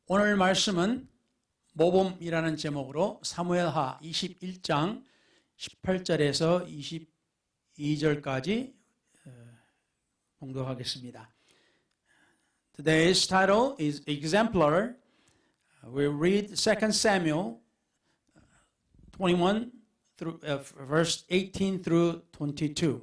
오늘 말씀은 모범이라는 제목으로 사무엘하 21장 18절에서 22절까지 봉독하겠습니다. Today's title is Exemplar. We'll read 2 Samuel 21 through verse 18 through 22.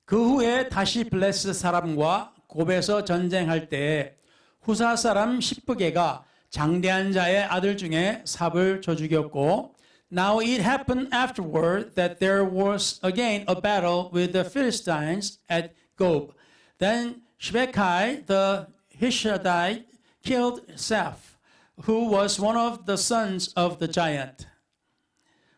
그 후에 다시 블레스 사람과 곱에서 전쟁할 때 후사 사람 십부게가 장대한 자의 아들 중에 삽을 쳐 죽였고, Now it happened afterward that there was again a battle with the Philistines at Gob. Then Shebechai the Hushathite killed Saph, who was one of the sons of the giant.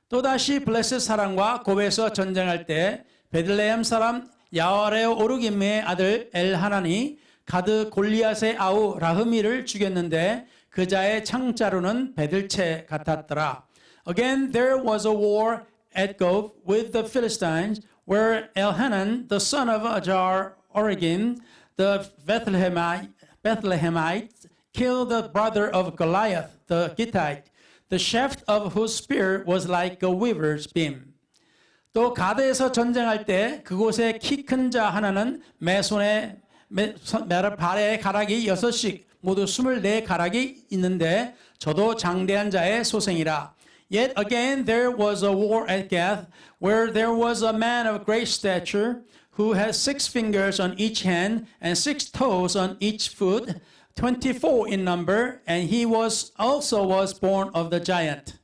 또다시 블레셋 사람과 곱에서 전쟁할 때 베들레헴 사람 야와레오 오르김의 아들 엘하나니 가드 골리앗의 아우 라흐미를 죽였는데 그 자의 창자루는 베들채 같았더라. Again there was a war at Gob with the Philistines, where Elhanan the son of Ajar Origim the Bethlehemite killed the brother of Goliath the Gittite, the shaft of whose spear was like a weaver's beam. 또 가드에서 전쟁할 때 그곳에 키 큰 자 하나는 매손에 발에 가락이 6씩 모두 24가락이 있는데 저도 장대한 자의 소생이라. Yet again there was a war at Gath, where there was a man of great stature who had 6 fingers on each hand and 6 toes on each foot, 24 in number, and he also was born of the giant.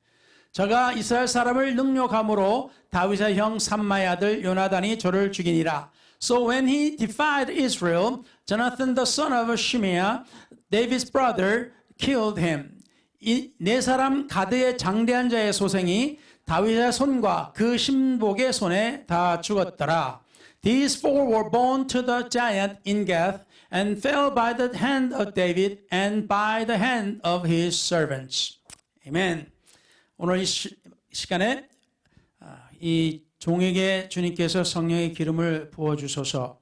저가 이스라엘 사람을 능욕함으로 다윗의 형 삼마의 아들 요나단이 저를 죽이니라. So when he defied Israel, Jonathan the son of Shimeah, David's brother, killed him. 이 네 사람 가드의 장대한 자의 소생이 다윗의 손과 그 신복의 손에 다 죽었더라. These 4 were born to the giant in Gath and fell by the hand of David and by the hand of his servants. Amen. 오늘 이 시간에 이 종에게 주님께서 성령의 기름을 부어주소서,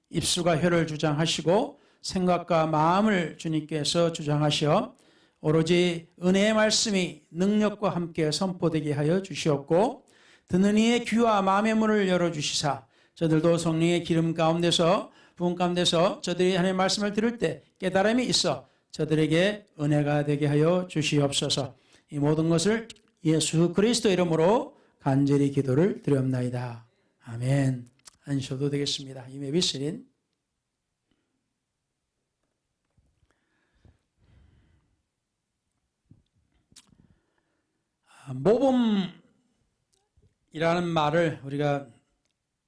입술과 혀를 주장하시고 생각과 마음을 주님께서 주장하시어 오로지 은혜의 말씀이 능력과 함께 선포되게 하여 주시옵고, 듣는 이의 귀와 마음의 문을 열어주시사 저들도 성령의 기름 가운데서 부흥 가운데서 저들이 하나님의 말씀을 들을 때 깨달음이 있어 저들에게 은혜가 되게 하여 주시옵소서. 이 모든 것을 예수 그리스도 이름으로 간절히 기도를 드렸나이다. 아멘. 앉으셔도 되겠습니다. You may be seated. 모범이라는 말을 우리가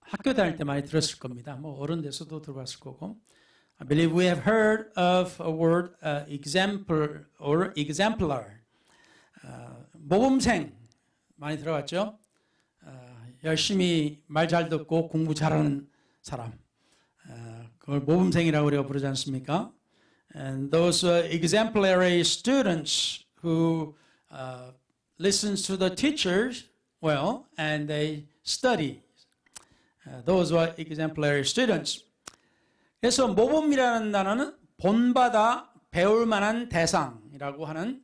학교 다닐 때 많이 들었을 겁니다. 뭐 어른 돼서도 들어봤을 거고. I believe we have heard of a word example or exemplar. 모범생 많이 들어봤죠? 열심히 말 잘 듣고 공부 잘하는 사람, 그걸 모범생이라고 우리가 부르지 않습니까? And those exemplary students who listens to the teachers well and they study. Those were exemplary students. 그래서 모범이라는 단어는 본받아 배울 만한 대상이라고 하는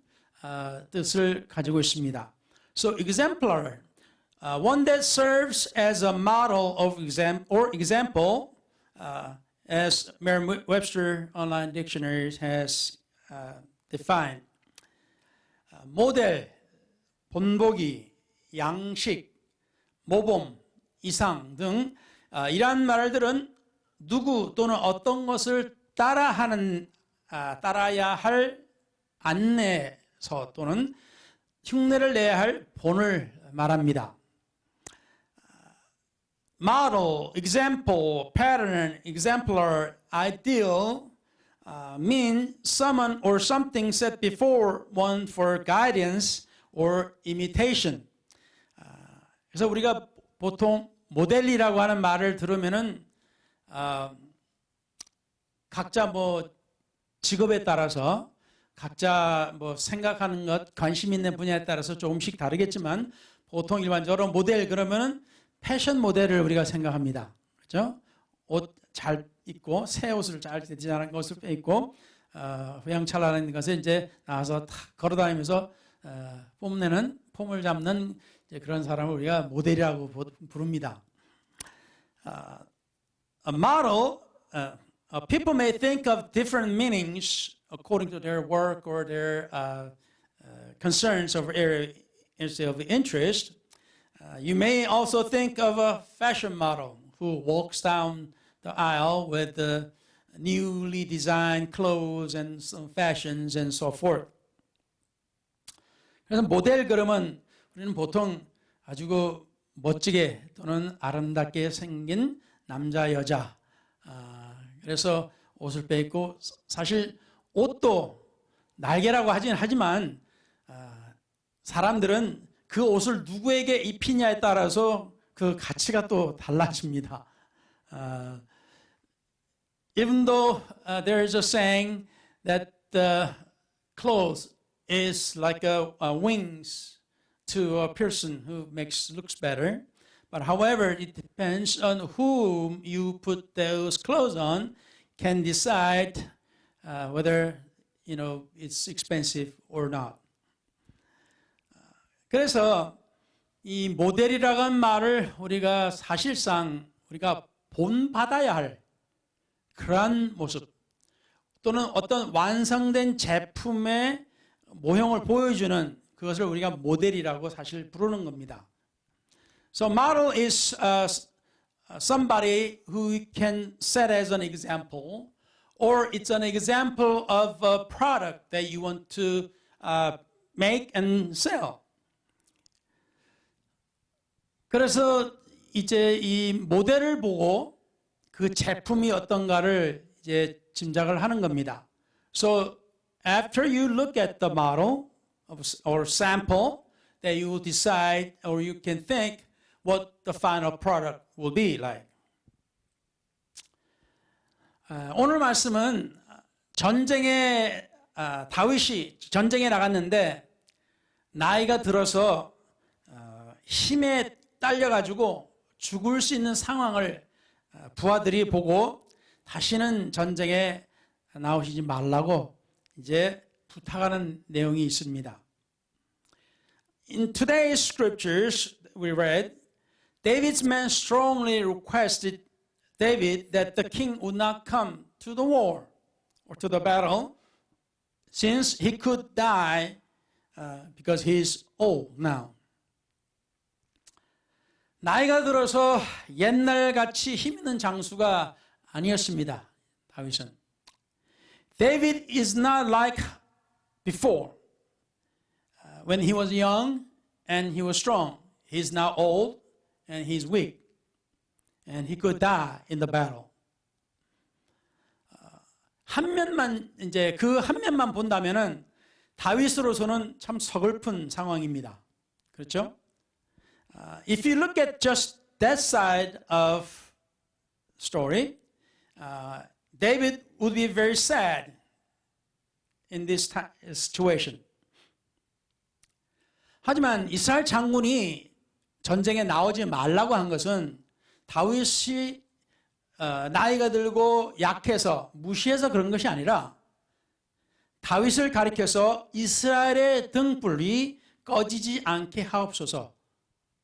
뜻을 가지고 있습니다. So exemplar, one that serves as a model of example, as Merriam-Webster Online Dictionary has defined. 모델, 본보기, 양식, 모범, 이상 등 이러한 말들은 누구 또는 어떤 것을 따라야 할 안내서 또는 흉내를 내야 할 본을 말합니다. Model, example, pattern, exemplar, ideal mean someone or something set before one for guidance or imitation. 그래서 우리가 보통 모델이라고 하는 말을 들으면은 각자 뭐 직업에 따라서 각자 뭐 생각하는 것, 관심 있는 분야에 따라서 조금씩 다르겠지만 보통 일반적으로 모델 그러면은 패션 모델을 우리가 생각합니다. 그렇죠? 옷 잘 입고 새 옷을 잘 디자인한 것을 입고 휘황찬란한 것에 이제 나와서 탁 걸어다니면서 뽐내는 폼을 잡는 이제 그런 사람을 우리가 모델이라고 부릅니다. A model, people may think of different meanings according to their work or their concerns of areas of interest. You may also think of a fashion model who walks down the aisle with the newly designed clothes and some fashions and so forth. 그래서 모델 그러면 우리는 보통 아주 그 멋지게 또는 아름답게 생긴 남자 여자. 그래서 옷을 빼입고 사실 옷도 날개라고 하긴 하지만 사람들은 그 옷을 누구에게 입히냐에 따라서 그 가치가 또 달라집니다. Even though there is a saying that the clothes is like a wings to a person who looks better, but however, it depends on whom you put those clothes on can decide whether it's expensive or not. 그래서 이 모델이라고 하는 말을 우리가 사실상 우리가 본받아야 할 그러한 모습 또는 어떤 완성된 제품의 모형을 보여주는 그것을 우리가 모델이라고 사실 부르는 겁니다. So model is somebody who can set as an example, or it's an example of a product that you want to make and sell. 그래서 이제 이 모델을 보고 그 제품이 어떤가를 이제 짐작을 하는 겁니다. So after you look at the model or sample, that you will decide or you can think what the final product will be like. 오늘 말씀은 전쟁에 다윗이 전쟁에 나갔는데 나이가 들어서 힘에 딸려가지고 죽을 수 있는 상황을 부하들이 보고 다시는 전쟁에 나오시지 말라고 이제 부탁하는 내용이 있습니다. In today's scriptures we read, David's men strongly requested David that the king would not come to the war or to the battle since he could die because he is old now. 나이가 들어서 옛날같이 힘 있는 장수가 아니었습니다. 다윗은. David is not like before. When he was young and he was strong, he's now old and he's weak. And he could die in the battle. 한 면만 이제 그 한 면만 본다면은 다윗으로서는 참 서글픈 상황입니다. 그렇죠? If you look at just that side of story, David would be very sad in this situation. 하지만 이스라엘 장군이 전쟁에 나오지 말라고 한 것은 다윗이 나이가 들고 약해서 무시해서 그런 것이 아니라 다윗을 가리켜서 이스라엘의 등불이 꺼지지 않게 하옵소서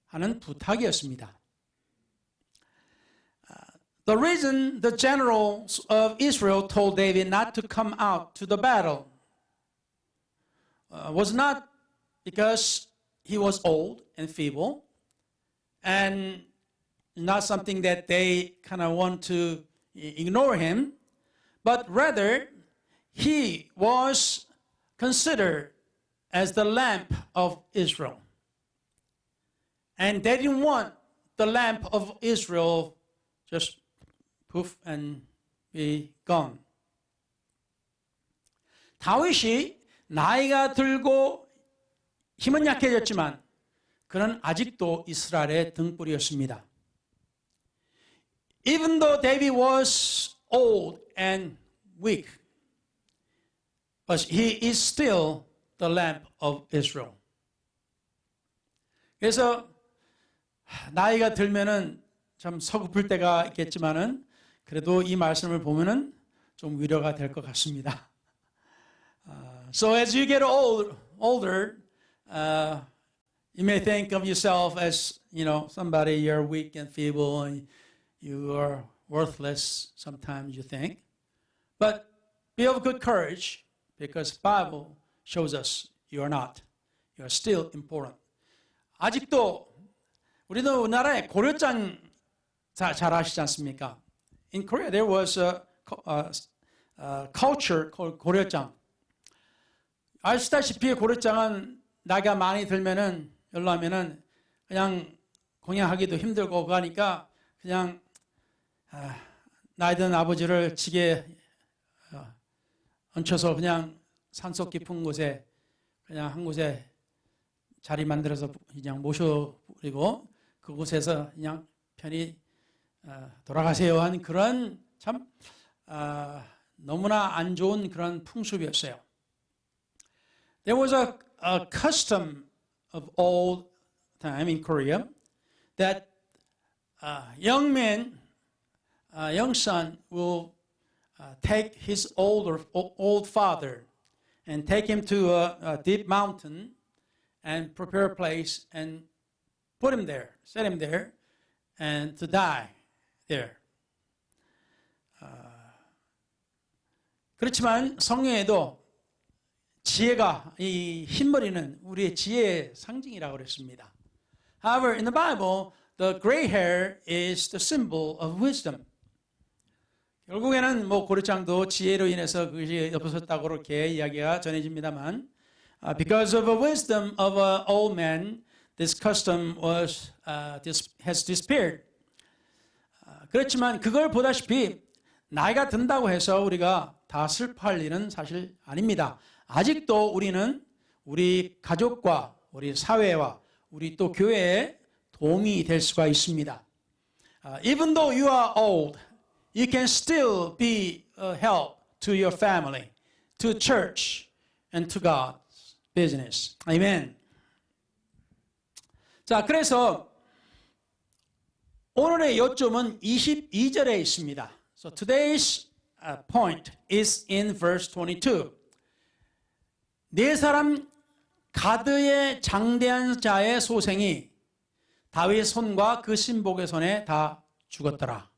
하는 부탁이었습니다. The reason the generals of Israel told David not to come out to the battle was not because he was old and feeble and not something that they kind of want to ignore him, but rather he was considered as the lamp of Israel. And they didn't want the lamp of Israel just poof and be gone. 다윗이 나이가 들고 힘은 약해졌지만 그는 아직도 이스라엘의 등불이었습니다. Even though David was old and weak, but he is still the lamp of Israel. 그래서 나이가 들면은 참 서글플 때가 있겠지만은 그래도 이 말씀을 보면은 좀 위로가 될 것 같습니다. So as you get older, you may think of yourself as, somebody you're weak and feeble and you are worthless, sometimes you think. But be of good courage because the Bible shows us you are not. You are still important. 아직도 우리나라에 고려장 잘 아시지 않습니까? In Korea there was a culture called 고려장. 아시다시피 고려장은 나이가 많이 들면은 연로하면은 그냥 공양하기도 힘들고 그러니까 그냥 나이 든 아버지를 지게 얹혀서 그냥 산속 깊은 곳에 그냥 한 곳에 자리 만들어서 그냥 모셔버리고 그곳에서 그냥 편히 돌아가세요 한 그런 참 너무나 안 좋은 그런 풍습이었어요. There was a custom of old time in Korea that young man, young son will take his old father and take him to a deep mountain and prepare a place and put him there, set him there, and to die there. 그렇지만 성경에도 지혜가 이 흰머리는 우리의 지혜의 상징이라고 그랬습니다. However, in the Bible, the gray hair is the symbol of wisdom. 결국에는 고려장도 지혜로 인해서 그것이 없어졌다고 그렇게 이야기가 전해집니다만, because of the wisdom of an old man, this custom has disappeared. 그렇지만 그걸 보다시피 나이가 든다고 해서 우리가 다 슬퍼할 일은 사실 아닙니다. 아직도 우리는 우리 가족과 우리 사회와 우리 또 교회에 도움이 될 수가 있습니다. Even though you are old, you can still be a help to your family, to church, and to God's business. Amen. 자, 그래서 오늘의 요점은 22절에 있습니다. So today's point is in verse 22. 네 사람 가드의 장대한 자의 소생이 다윗의 손과 그 신복의 손에 다 죽었더라.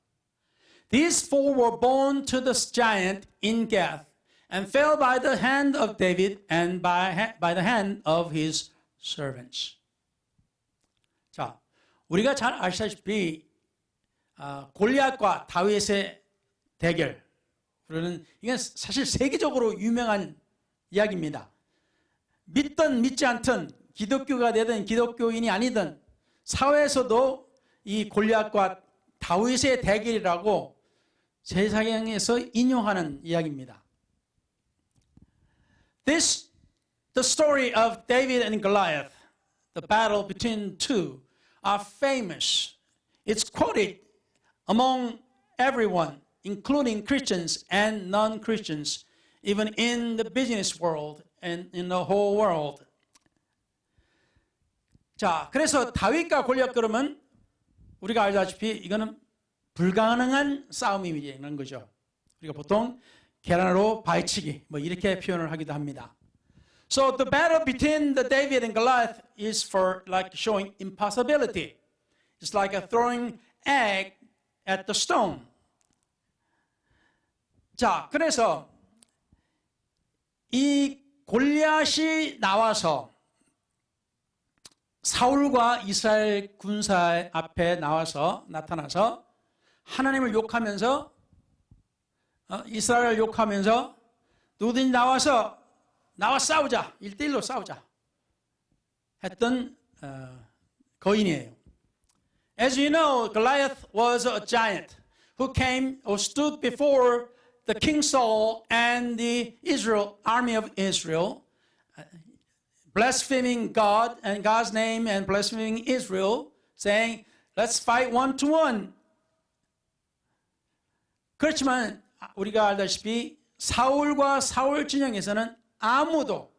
These four were born to the giant in Gath and fell by the hand of David and by the hand of his servants. 자, 우리가 잘 아시다시피 골리앗과 다윗의 대결. 그러는 이건 사실 세계적으로 유명한 이야기입니다. 믿든 믿지 않든 기독교가 되든 기독교인이 아니든 사회에서도 이 골리앗과 다윗의 대결이라고 세상에서 인용하는 이야기입니다. The story of David and Goliath, the battle between two, are famous. It's quoted among everyone, including Christians and non-Christians, even in the business world and in the whole world. 자, 그래서 다윗과 골리앗 그러면 우리가 알다시피 이거는 불가능한 싸움이라는 거죠. 우리가 보통 계란으로 바위치기 이렇게 표현을 하기도 합니다. So the battle between the David and Goliath is for like showing impossibility. It's like a throwing egg at the stone. 자, 그래서 이 골리앗이 나와서 사울과 이스라엘 군사 앞에 나타나서 하나님을 욕하면서 이스라엘을 욕하면서 누구든지 나와 싸우자, 1대1로 싸우자 했던 거인이에요. As you know, Goliath was a giant who came or stood before the King Saul and the army of Israel, blaspheming God and God's name and blaspheming Israel, saying, let's fight 1-1. 그렇지만 우리가 알다시피 사울과 사울 진영에서는 아무도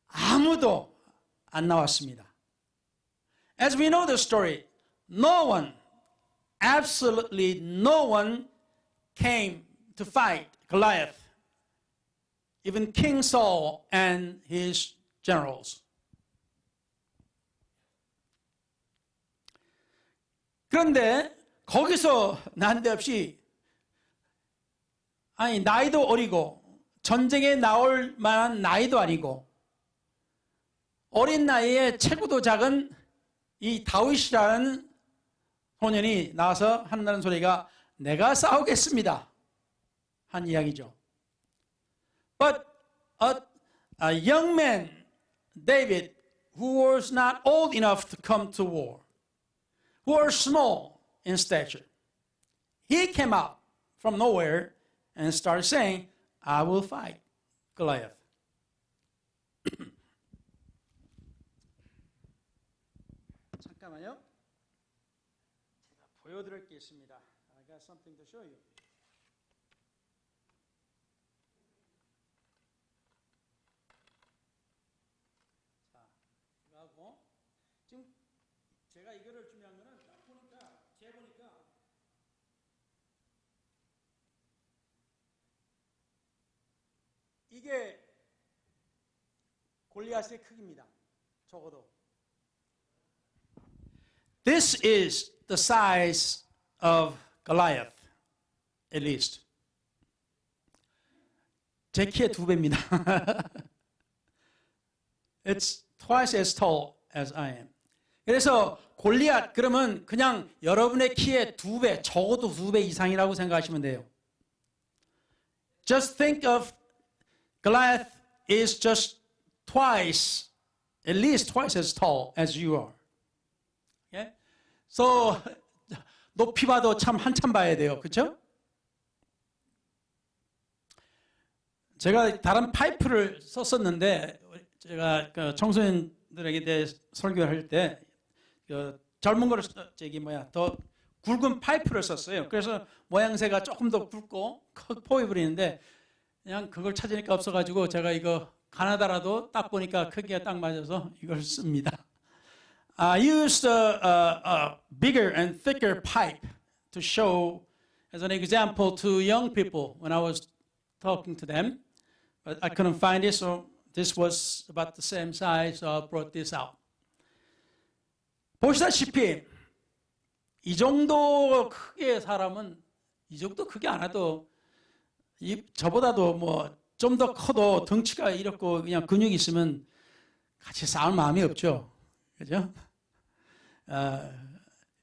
안 나왔습니다. As we know the story, no one, absolutely no one came to fight Goliath. even King Saul and his generals. 그런데 거기서 난데없이 아니 나이도 어리고 전쟁에 나올 만한 나이도 아니고 어린 나이에 체구도 작은 이 다윗이라는 소년이 나와서 한다는 소리가 내가 싸우겠습니다 한 이야기죠. But a young man, David, who was not old enough to come to war, who was small in stature, he came out from nowhere and started saying, I will fight Goliath. 잠깐만요. 보여드릴 게 있습니다. I got something to show you. 자, 이거 하고 지금 제가 이거를 준비한 거는 딱 보니까 재보니까 이게 골리앗의 크기입니다. 적어도. This is the size of Goliath, at least. 제 키의 2배입니다. It's twice as tall as I am. 그래서 골리앗 그러면 그냥 여러분의 키의 2배, 적어도 2배 이상이라고 생각하시면 돼요. Just think of Goliath is just twice, at least twice as tall as you are. Okay? So 높이 봐도 참 한참 봐야 돼요. 그렇죠? 제가 다른 파이프를 썼었는데 제가 그 청소년들에게 대해 설교를 할 때 그 젊은 거를 더 굵은 파이프를 썼어요. 그래서 모양새가 조금 더 굵고 보여 버리는데 그냥 그걸 찾으니까 없어가지고 제가 이거 가나다라도 딱 보니까 크기가 딱 맞아서 이걸 씁니다. I used a bigger and thicker pipe to show as an example to young people when I was talking to them. But I couldn't find it, so this was about the same size, so I brought this out. 보시다시피 이 정도 크기의 사람은 이 정도 크기 안 해도 저보다도 뭐 좀 더 커도 덩치가 이렇고 그냥 근육이 있으면 같이 싸울 마음이 없죠. 그죠?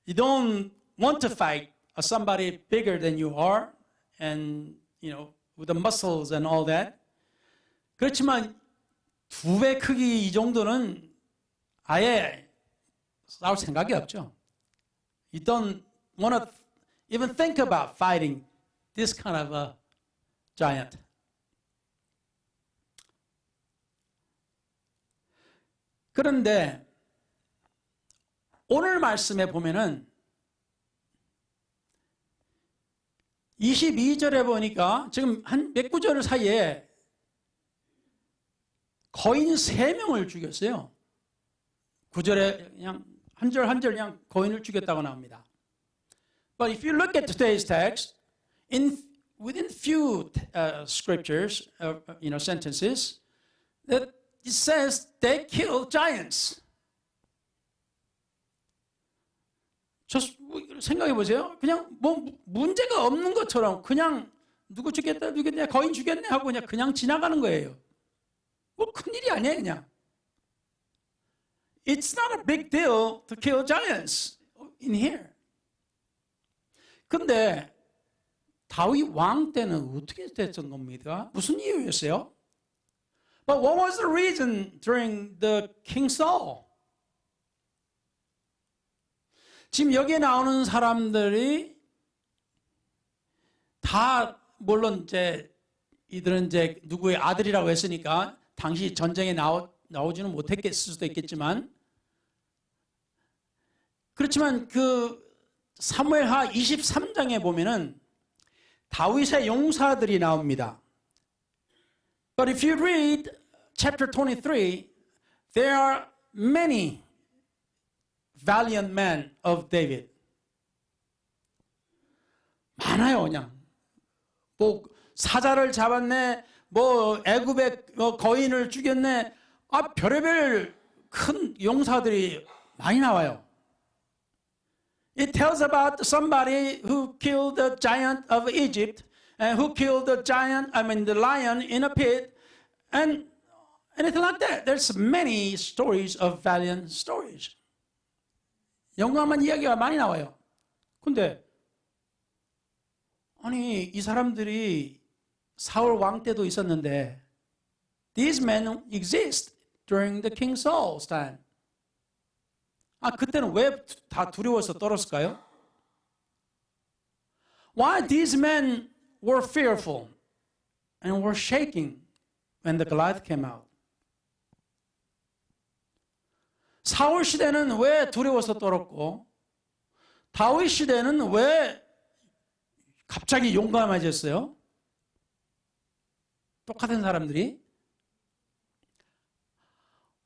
You don't want to fight somebody bigger than you are and with the muscles and all that. 그렇지만 2배 크기 이 정도는 아예 싸울 생각이 없죠. You don't want to even think about fighting this kind of a giant. 그런데 오늘 말씀에 보면은 22절에 보니까 지금 한 몇 구절 사이에 거인 3명을 죽였어요. 9절에 그냥 한 절 한 절 그냥 거인을 죽였다고 나옵니다. But if you look at today's text, within few scriptures, sentences, that it says they killed giants. 생각해 보세요. 그냥 뭐 문제가 없는 것처럼 그냥 누구 죽겠다, 누구겠냐, 거인 죽였네 하고 그냥 지나가는 거예요. 뭐 큰일이 아니에요, 그냥. It's not a big deal to kill giants in here. 근데 다윗 왕 때는 어떻게 됐던 겁니까? 무슨 이유였어요? But what was the reason during the King Saul? 지금 여기에 나오는 사람들이 다 물론 이들은 누구의 아들이라고 했으니까 당시 전쟁에 나오지는 못했을 수도 있겠지만 그렇지만 그 사무엘하 23장에 보면은 다윗의 용사들이 나옵니다. But if you read chapter 23, there are many valiant men of David. 많아요, 그냥. 뭐 사자를 잡았네, 뭐 애굽의 거인을 죽였네. 별의별 큰 용사들이 많이 나와요. It tells about somebody who killed the giant of Egypt and who killed the the lion in a pit and anything like that. There's many stories of valiant stories. 영광만 이야기가 많이 나와요. 근데 아니 이 사람들이 사울 왕 때도 있었는데 these men exist during the King Saul's time. 그때는 왜 다 두려워서 떨었을까요? Why these men were fearful and were shaking when the Goliath came out? 사울 시대는 왜 두려워서 떨었고 다윗 시대는 왜 갑자기 용감해졌어요? 똑같은 사람들이.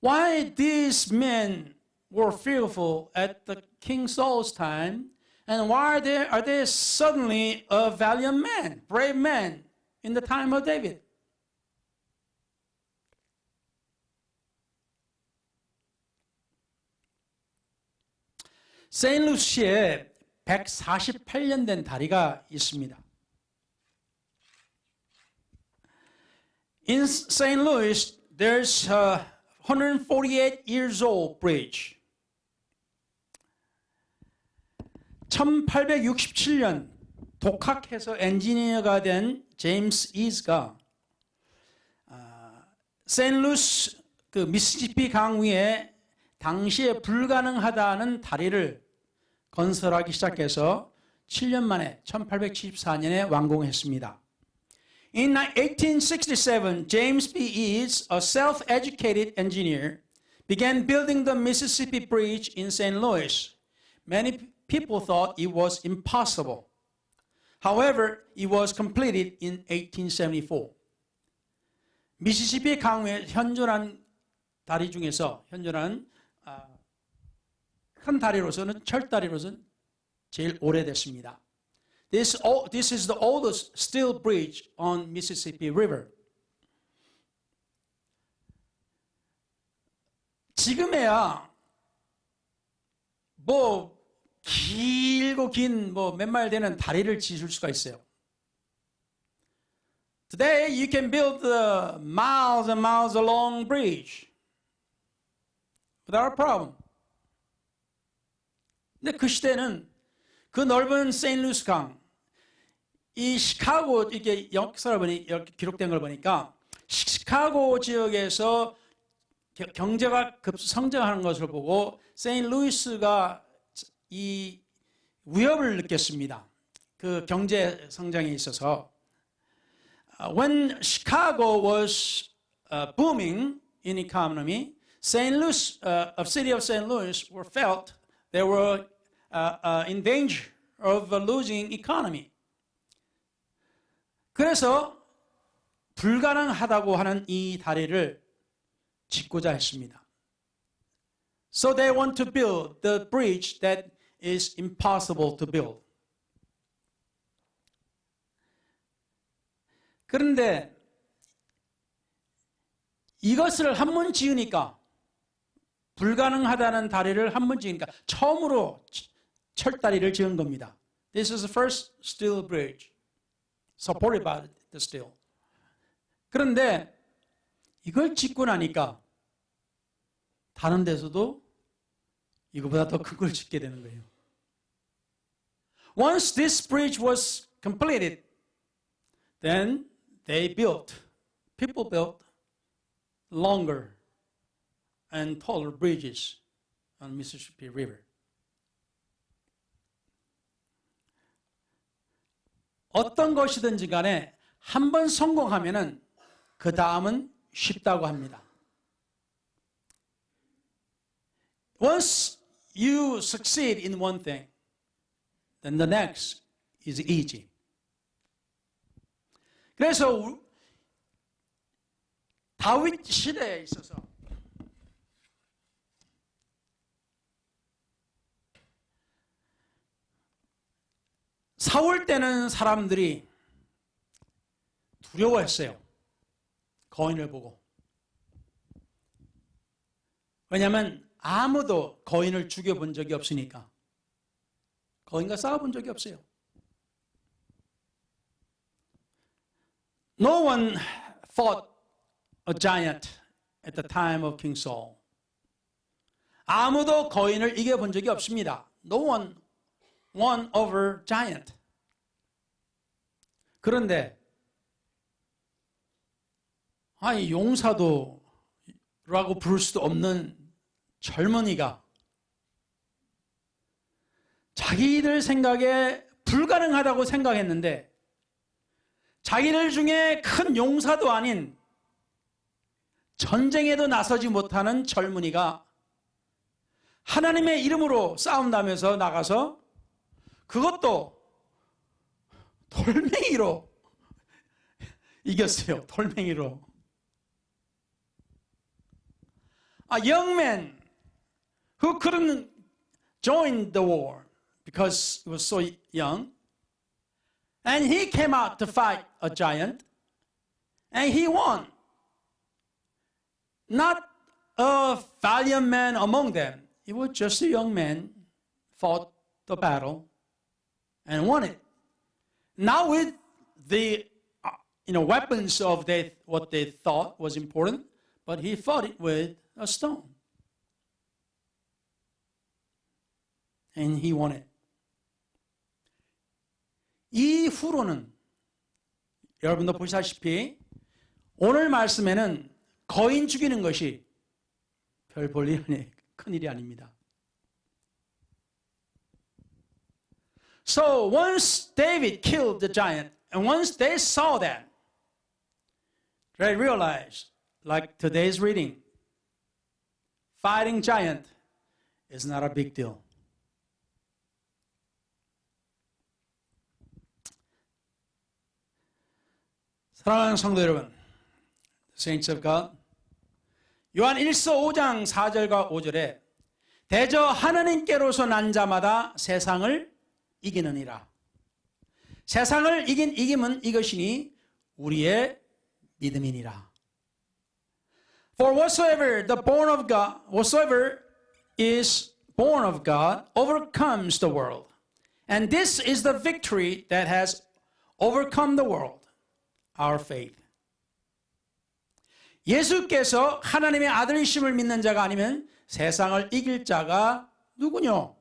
Why these men were fearful at the King Saul's time, and why are they suddenly a valiant man, brave man in the time of David? 세인루시에 148년 된 다리가 있습니다. In St. Louis, there's a 148 years old bridge. 1867년 독학해서 엔지니어가 된 제임스 이즈가 세인루이스 그 미시시피 강 위에 당시에 불가능하다는 다리를 건설하기 시작해서 7년 만에 1874년에 완공했습니다. In 1867, James B. Eads, a self-educated engineer, began building the Mississippi Bridge in St. Louis. Many people thought it was impossible. However, it was completed in 1874. 미시시피 강의 현존한 다리 중에서 현존한 큰 다리로서는 철다리로서는 제일 오래됐습니다. This is the oldest steel bridge on Mississippi River. 지금에야 뭐 길고 긴 뭐 몇 마일 되는 다리를 지을 수가 있어요. Today you can build the miles and miles long bridge without a problem. 근데 그 시대는 그 넓은 세인루이스 강, 이 시카고 이렇게 역사를 보니 이렇게 기록된 걸 보니까 시카고 지역에서 경제가 급성장하는 것을 보고 세인루이스가 이 위협을 느꼈습니다. 그 경제 성장에 있어서. When Chicago was booming in economy, St. Louis, city of St. Louis, were felt they were in danger of losing economy. 그래서 불가능하다고 하는 이 다리를 짓고자 했습니다. So they want to build the bridge that is impossible to build. 그런데 이것을 한 번 지으니까 불가능하다는 다리를 한 번 지으니까 처음으로 철다리를 지은 겁니다. This is the first steel bridge supported by the steel. 그런데 이걸 짓고 나니까 다른 데서도 이거보다 더 큰 걸 짓게 되는 거예요. Once this bridge was completed, then people built longer and taller bridges on Mississippi River. 어떤 것이든지 간에 한 번 성공하면은 그 다음은 쉽다고 합니다. Once you succeed in one thing, then the next is easy. 그래서 다윗 시대에 있어서 사울 때는 사람들이 두려워했어요. 거인을 보고. 왜냐하면 아무도 거인을 죽여본 적이 없으니까. 거인과 싸워본 적이 없어요. No one fought a giant at the time of King Saul. 아무도 거인을 이겨본 적이 없습니다. No one won over giant. 그런데 용사도라고 부를 수도 없는 젊은이가 자기들 생각에 불가능하다고 생각했는데 자기들 중에 큰 용사도 아닌 전쟁에도 나서지 못하는 젊은이가 하나님의 이름으로 싸운다면서 나가서 그것도 돌멩이로 이겼어요. 돌멩이로. A young man who couldn't join the war because he was so young, and he came out to fight a giant, and he won. Not a valiant man among them. He was just a young man, fought the battle, and won it. Not with the weapons of what they thought was important, but he fought it with a stone. And he won it. 이후로는 여러분도 보시다시피 오늘 말씀에는 거인 죽이는 것이 별 볼 일이 큰 일이 아닙니다. So once David killed the giant, and once they saw that, they realized, like today's reading, fighting giant is not a big deal. 사랑하는 성도 여러분, Saints of God, 요한 1서 5장 4절과 5절에 대저 하나님께로서 난 자마다 세상을 이기느니라. 세상을 이긴 이김은 이것이니 우리의 믿음이니라. For whatsoever is born of God overcomes the world. And this is the victory that has overcome the world, our faith. 예수께서 하나님의 아들이심을 믿는 자가 아니면 세상을 이길 자가 누구뇨?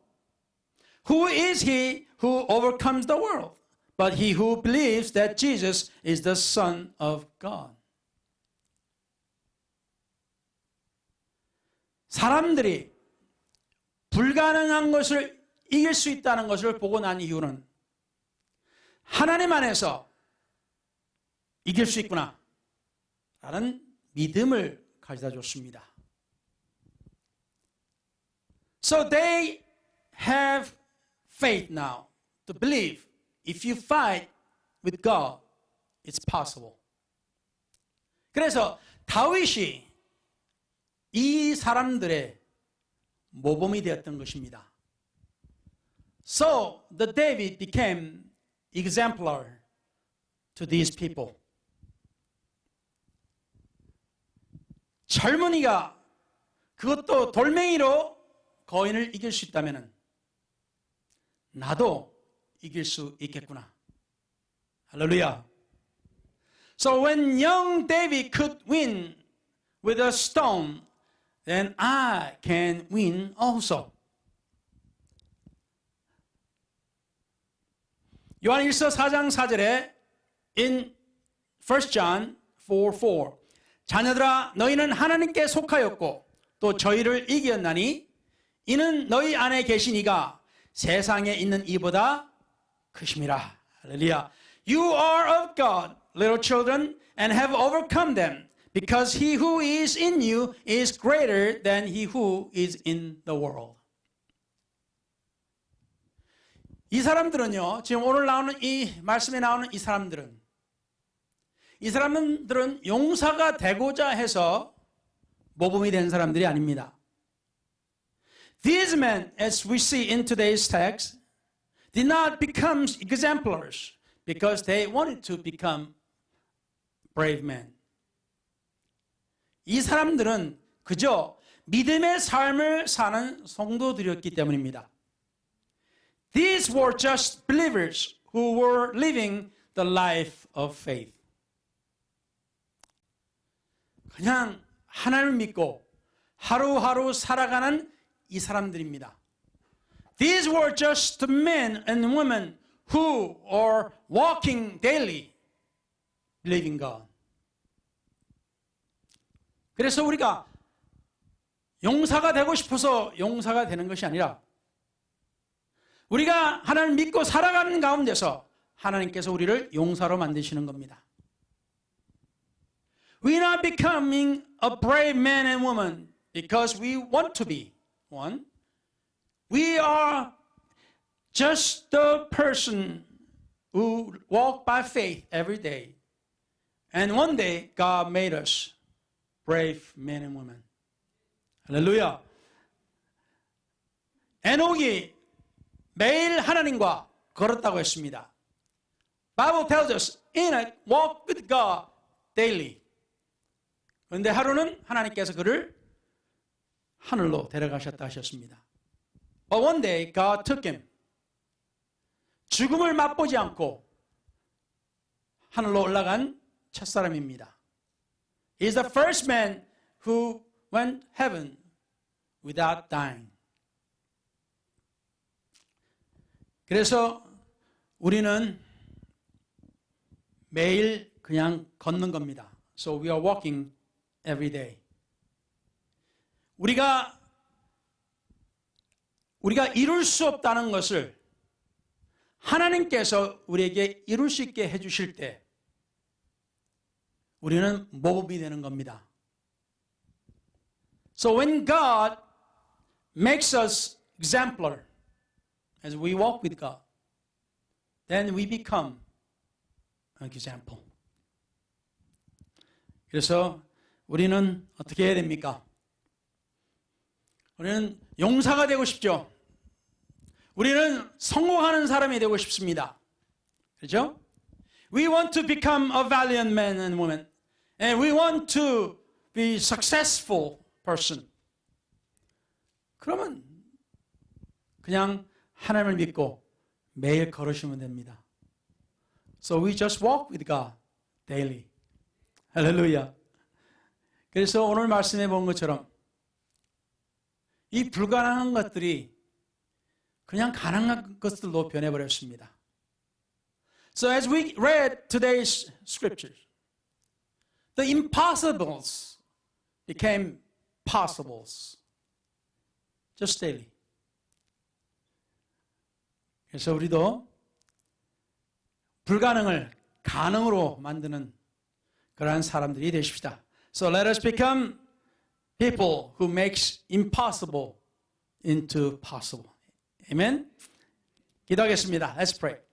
Who is he who overcomes the world? But he who believes that Jesus is the Son of God. 사람들이 불가능한 것을 이길 수 있다는 것을 보고 난 이유는 하나님 안에서 이길 수 있구나 라는 믿음을 가져다 줬습니다. So they have faith now to believe if you fight with God, it's possible. 그래서 다윗이 이 사람들의 모범이 되었던 것입니다. So the David became exemplar to these people. 젊은이가 그것도 돌멩이로 거인을 이길 수 있다면 나도 이길 수 있겠구나. 할렐루야. So when young David could win with a stone, then I can win also. 요한 1서 4장 4절에 in 1 John 4:4 자녀들아 너희는 하나님께 속하였고 또 저희를 이겼나니 이는 너희 안에 계신 이가 세상에 있는 이보다 크심이라. 할렐루야. You are of God, little children, and have overcome them, because he who is in you is greater than he who is in the world. 이 사람들은요, 지금 오늘 나오는 이 말씀에 나오는 이 사람들은 용사가 되고자 해서 모범이 된 사람들이 아닙니다. These men, as we see in today's text, did not become exemplars because they wanted to become brave men. 이 사람들은 그저 믿음의 삶을 사는 성도들이었기 때문입니다. These were just believers who were living the life of faith. 그냥 하나님을 믿고 하루하루 살아가는 이 사람들입니다. These were just men and women who are walking daily, believing God. 그래서 우리가 용사가 되고 싶어서 용사가 되는 것이 아니라 우리가 하나님을 믿고 살아가는 가운데서 하나님께서 우리를 용사로 만드시는 겁니다. We're not becoming a brave man and woman because we want to be one. We are just the person who walk by faith every day. And one day God made us brave men and women. 할렐루야. 에녹이 매일 하나님과 걸었다고 했습니다. Bible tells us Enoch walked with God daily. 그런데 하루는 하나님께서 그를 하늘로 데려가셨다 하셨습니다. But one day God took him. 죽음을 맛보지 않고 하늘로 올라간 첫사람입니다. He is the first man who went heaven without dying. 그래서 우리는 매일 그냥 걷는 겁니다. So we are walking every day. 우리가 이룰 수 없다는 것을 하나님께서 우리에게 이룰 수 있게 해주실 때 우리는 모범이 되는 겁니다. So when God makes us exemplar as we walk with God, then we become an example. 그래서 우리는 어떻게 해야 됩니까? 우리는 용사가 되고 싶죠. 우리는 성공하는 사람이 되고 싶습니다. 그렇죠? We want to become a valiant man and woman. And we want to be successful person. 그러면 그냥 하나님을 믿고 매일 걸으시면 됩니다. So we just walk with God daily. 할렐루야. 그래서 오늘 말씀해 본 것처럼 이 불가능한 것들이 그냥 가능한 것들로 변해버렸습니다. So as we read today's scriptures, the impossibles became possibles. Just daily. 그래서 우리도 불가능을 가능으로 만드는 그러한 사람들이 되십시다. So let us become people who makes impossible into possible. Amen. 기도하겠습니다. Let's pray.